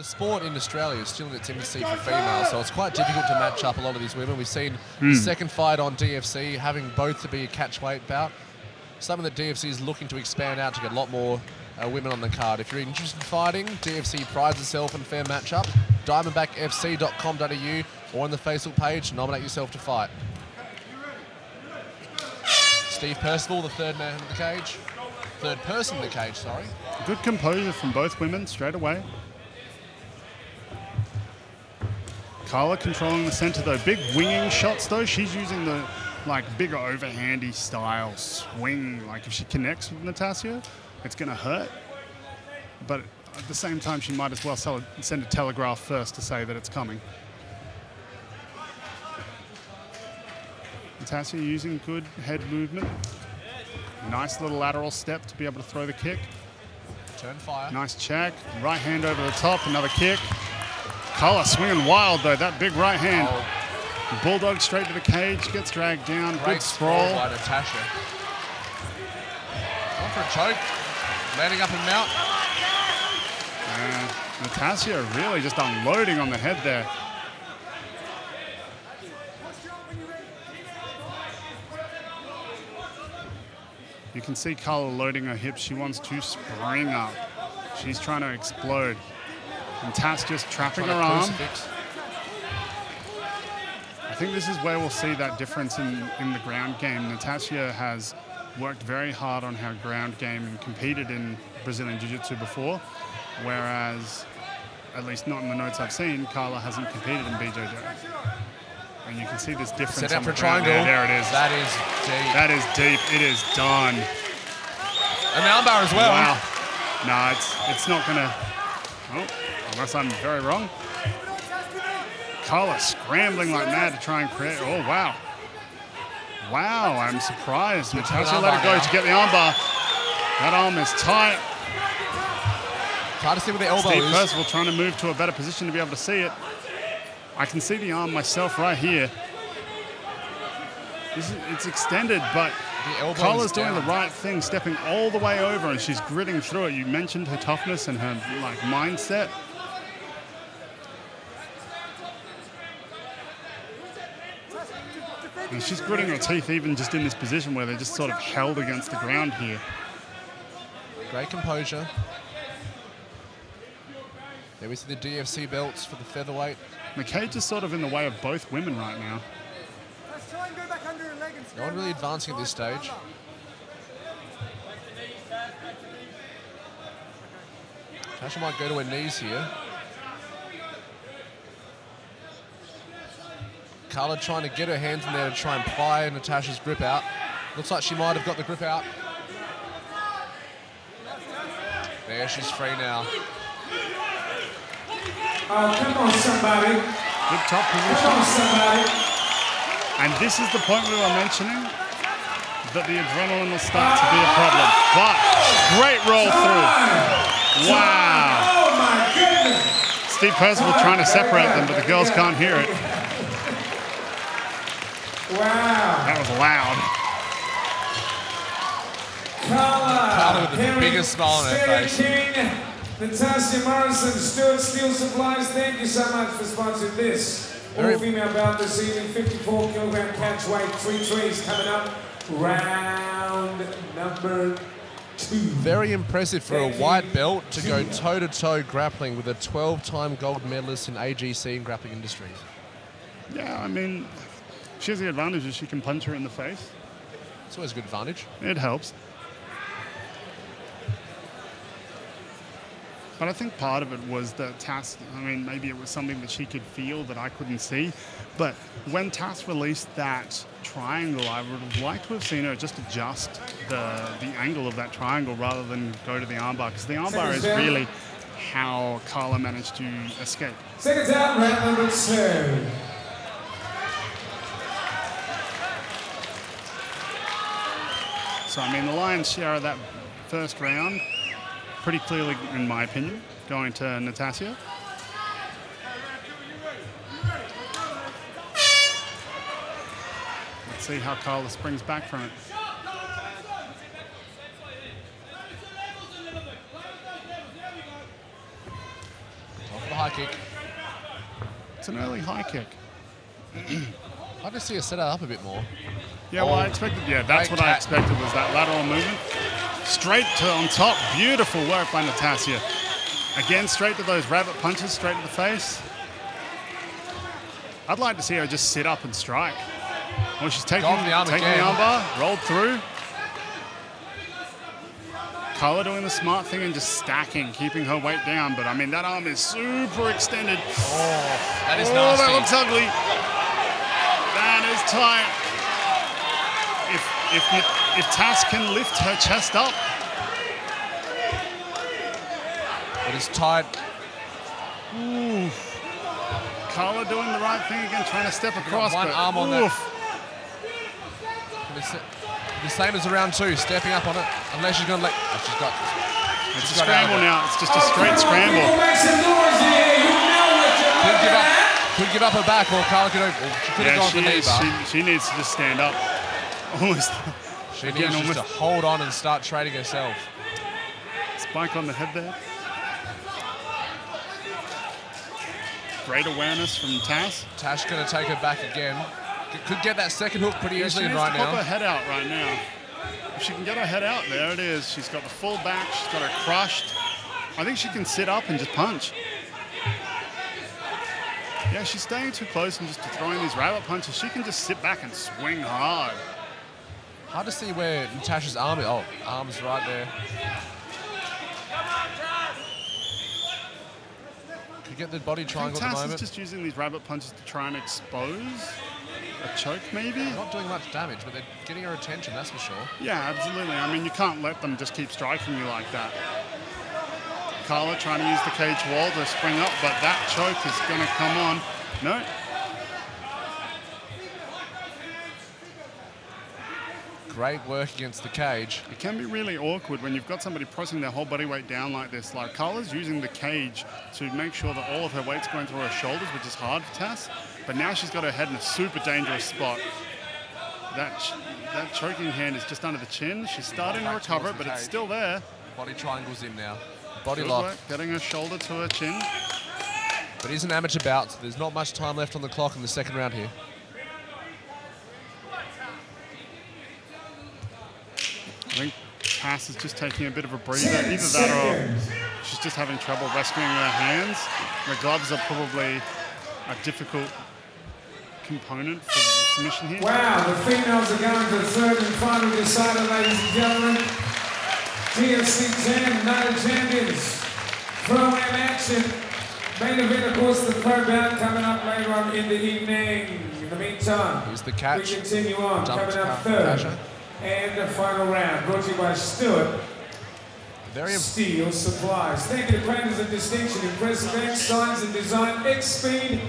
The sport in Australia is still in its infancy for females, so it's quite difficult to match up a lot of these women. We've seen the second fight on DFC having both to be a catch-weight bout. Something that DFC is looking to expand out to get a lot more women on the card. If you're interested in fighting, DFC prides itself in fair matchup. DiamondbackFC.com.au or on the Facebook page, nominate yourself to fight. Steve Percival, the third man in the cage. Third person in the cage, sorry. Good composure from both women straight away. Carla controlling the center though. Big winging shots though. She's using the bigger overhandy style swing. Like if she connects with Natassia, it's gonna hurt. But at the same time, she might as well send a telegraph first to say that it's coming. Natassia using good head movement. Nice little lateral step to be able to throw the kick. Turn fire. Nice check. Right hand over the top, another kick. Carla swinging wild though, that big right hand. Oh. Bulldog straight to the cage, gets dragged down. Great good sprawl. By Natassia. Going for a choke. Landing up and mount. Natassia really just unloading on the head there. You can see Carla loading her hips. She wants to spring up. She's trying to explode. And Tass just trapping her arm. I think this is where we'll see that difference in the ground game. Natassia has worked very hard on her ground game and competed in Brazilian Jiu-Jitsu before, whereas, at least not in the notes I've seen, Carla hasn't competed in BJJ. And you can see this difference. Set up for triangle. There it is. That is deep. That is deep. It is done. And the armbar as well. Wow. No, it's not gonna. Oh, unless I'm very wrong. Carla scrambling like mad to try and create. Oh wow. Wow, I'm surprised. Natassia let it go to get the armbar. That arm is tight. Try to see where the elbow Steve is. Percival trying to move to a better position to be able to see it. I can see the arm myself right here. It's extended, but Carla's doing the right thing, stepping all the way over, and she's gritting through it. You mentioned her toughness and her mindset. And she's gritting her teeth even just in this position where they're just sort of held against the ground here. Great composure. There we see the DFC belts for the featherweight. The cage is sort of in the way of both women right now. No one really advancing at this stage. Natassia might go to her knees here. Carla trying to get her hands in there to try and pry Natasha's grip out. Looks like she might have got the grip out. There, she's free now. Come on, somebody. Good top position. Come on, somebody. And this is the point we were mentioning, that the adrenaline will start to be a problem. But great roll through. Wow. Oh my goodness. Steve Percival trying to separate them, but the girls can't hear it. Wow. That was loud. Carla with the biggest smile on her face. King, Natassia Morrison, Stuart Steel Supplies, thank you so much for sponsoring this. All-female bout this evening, 54 kilogram catch weight, 3 trees coming up. Round number 2. Very impressive for a white belt to go toe-to-toe grappling with a 12-time gold medalist in AGC and grappling industries. Yeah, I mean, she has the advantage that she can punch her in the face. It's always a good advantage. It helps. But I think part of it was that Tass, I mean, maybe it was something that she could feel that I couldn't see. But when Tass released that triangle, I would have liked to have seen her just adjust the angle of that triangle rather than go to the armbar, because the armbar is really how Carla managed to escape. Seconds out, round number 2. So, I mean, the lion's share of that first round, pretty clearly, in my opinion, going to Natassia. Let's see how Carla springs back from it. Off the high kick. It's an early high kick. I'd just see her set her up a bit more. Yeah, well, I expected, that's what I expected was that lateral movement. Straight to on top. Beautiful work by Natassia. Again, straight to those rabbit punches, straight to the face. I'd like to see her just sit up and strike. Well, she's taking the armbar, rolled through. Carla doing the smart thing and just stacking, keeping her weight down. But, I mean, that arm is super extended. Oh, that is nasty. That looks ugly. That is tight. If Tass can lift her chest up. It is tight. Ooh. Carla doing the right thing again, trying to step across. One arm on that. The same as around 2, stepping up on it. Unless she's going to let... Oh, she's got... It's a scramble now. It's just a straight scramble. Could give up her back, or Carla could have... She could have gone for the knee bar. She needs to just stand up. Almost. She needs just to hold on and start trading herself. Spike on the head there. Great awareness from Tass. Tash going to take her back again. Could get that second hook pretty easily right now. She needs to pop her head out right now. If she can get her head out, there it is. She's got the full back. She's got her crushed. I think she can sit up and just punch. Yeah, she's staying too close and just throwing these rabbit punches. She can just sit back and swing hard. Hard to see where Natasha's arm is. Oh, arm's right there. Could get the body triangle at the moment. Tass is just using these rabbit punches to try and expose a choke, maybe? Not doing much damage, but they're getting her attention, that's for sure. Yeah, absolutely. I mean, you can't let them just keep striking you like that. Carla trying to use the cage wall to spring up, but that choke is going to come on. No. Great work against the cage. It can be really awkward when you've got somebody pressing their whole body weight down like this. Like Carla's using the cage to make sure that all of her weight's going through her shoulders, which is hard for Tass. But now she's got her head in a super dangerous spot. That choking hand is just under the chin. She's starting to recover it, but it's still there. Body triangle's in now. Body Good lock. work, getting her shoulder to her chin. But it's an amateur bout, so there's not much time left on the clock in the second round here. I think Tass is just taking a bit of a breather. Either that or she's just having trouble rescuing her hands. The gloves are probably a difficult component for the submission here. Wow, the females are going to the third and final decider, ladies and gentlemen. DFC10, United Champions. Pro-Am action. Main event, of course, the pro bout coming up later on in the evening. In the meantime, here's the catch. We continue on. Jumped coming up third. Natasha. And the final round, brought to you by Stewart Steel Supplies. Thank you to Cranders of Distinction, Impressive X, Signs and Design, X-Speed,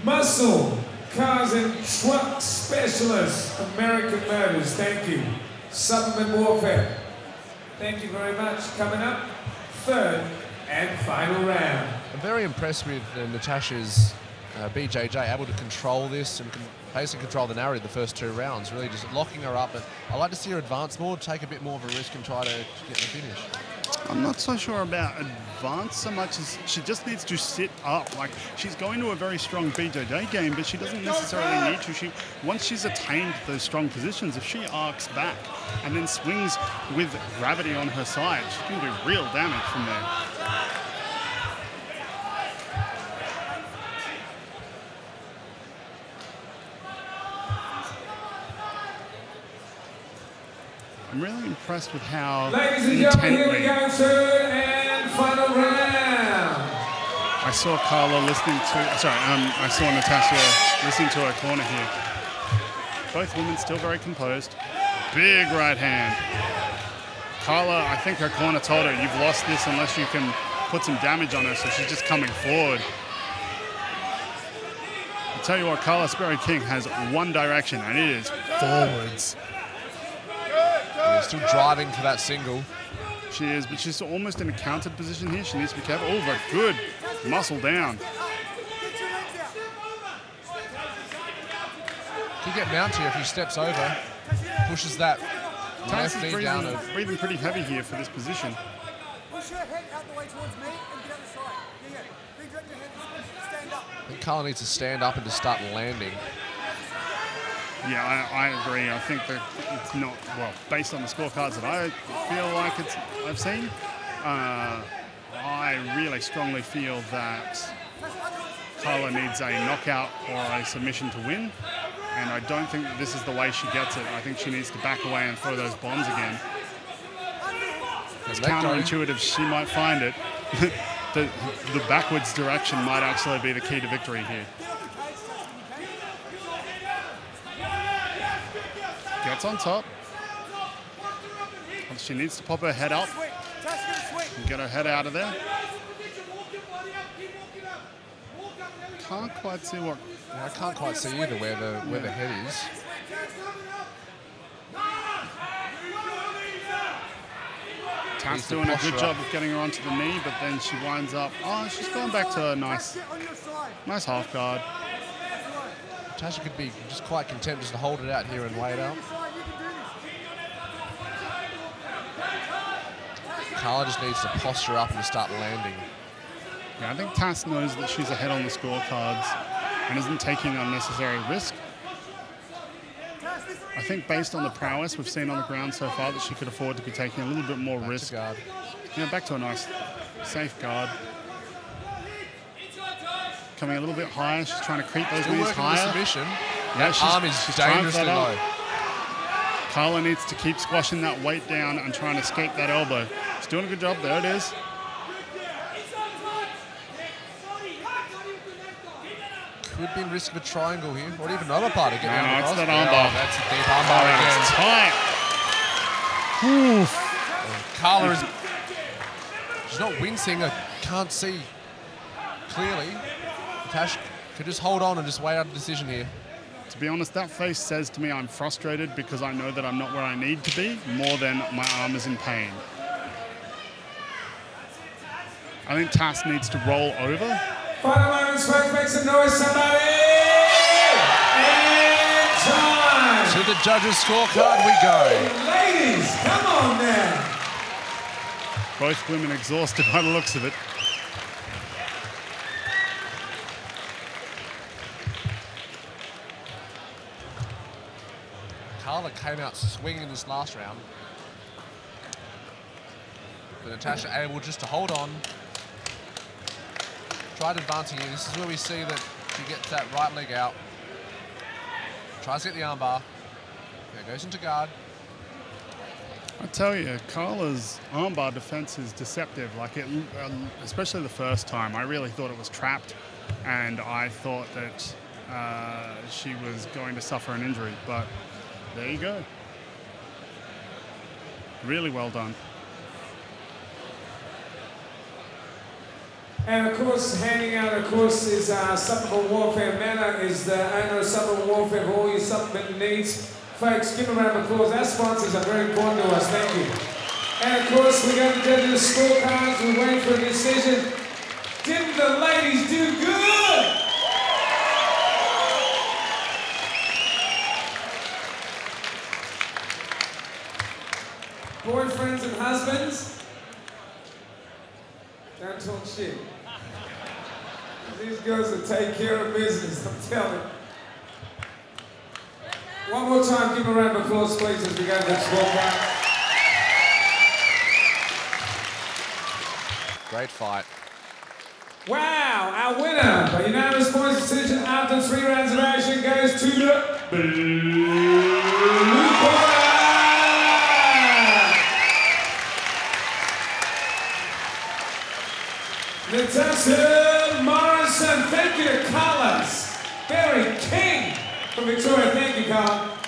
Muscle, Cars and Truck Specialists, American Motors, thank you. Supplement Warfare, thank you very much. Coming up, third and final round. I'm very impressed with Natasha's BJJ, able to control this and basically control the narrative the first 2 rounds, really just locking her up. But I like to see her advance more, take a bit more of a risk and try to get the finish. I'm not so sure about advance so much as she just needs to sit up. Like, she's going to a very strong BJJ game, but she doesn't necessarily need to. Once she's attained those strong positions, if she arcs back and then swings with gravity on her side, she can do real damage from there. I'm really impressed with how Ladies and gentlemen, here we go, third and final round. I saw Carla listening to, I saw Natassia listening to her corner here. Both women still very composed. Big right hand. Carla, I think her corner told her, you've lost this unless you can put some damage on her, so she's just coming forward. I'll tell you what, Carla Speri King has one direction, and it is forwards. Still driving for that single. She is, but she's almost in a countered position here. She needs to be careful. Oh, but good. Muscle down. Could get Mount here if he steps over. Pushes that left knee down. Breathing pretty heavy here for this position. Push your head out the way towards me and get out the side. I think Carla needs to stand up and to start landing. Yeah, I agree. I think that it's not, well, based on the scorecards that I feel like I've seen, I really strongly feel that Carla needs a knockout or a submission to win. And I don't think that this is the way she gets it. I think she needs to back away and throw those bombs again. As counterintuitive as she might find it, the backwards direction might actually be the key to victory here. Gets on top. She needs to pop her head up and get her head out of there. Can't quite see what. I can't quite see either where the head is. Tass doing a good job of getting her onto the knee, but then she winds up. Oh, she's going back to a nice half guard. Natassia could be just quite content just to hold it out here and wait out. Carla just needs to posture up and to start landing. Yeah, I think Tass knows that she's ahead on the scorecards and isn't taking unnecessary risk. I think based on the prowess we've seen on the ground so far that she could afford to be taking a little bit more risk. Guard. Yeah, back to a nice safe guard. Coming a little bit higher, she's trying to creep those knees higher. Submission. Yeah, that arm is dangerously low. Carla needs to keep squashing that weight down and trying to escape that elbow. She's doing a good job. There it is. Could be in risk of a triangle here, or even another part of getting No, across. it's that armbar. Oh, that's a deep armbar again. It's tight. Carla is... She's not wincing. I can't see clearly. Tash could just hold on and just wait out a decision here. To be honest, that face says to me I'm frustrated because I know that I'm not where I need to be, more than my arm is in pain. I think Tass needs to roll over. Final moments, folks, make some noise, somebody! And time! To the judges' scorecard we go. Ladies, come on now! Both women exhausted by the looks of it. Carla came out swinging this last round. But Natassia able just to hold on. Tried advancing here. This is where we see that she gets that right leg out. Tries to get the armbar. There goes into guard. I tell you, Carla's armbar defense is deceptive. Like it, especially the first time, I really thought it was trapped, and I thought that she was going to suffer an injury. But there you go. Really well done. And of course, handing out, of course, is Supplement Warfare. Manna is the owner of Supplement Warfare for all your supplement needs. Folks, give them a round of applause. Our sponsors are very important to us. Thank you. And of course, we're going to go to the scorecards. We're waiting for a decision. Didn't the ladies do good? Boyfriends and husbands, don't talk shit. These girls will take care of business, I'm telling you. One more time, give a round of applause, please, as we go to the scorecard. Great fight. Wow, our winner by unanimous points decision after 3 rounds of action goes to the blue corner. Natassia Morrison. Thank you to Carla Speri King from Victoria. Thank you, Carla.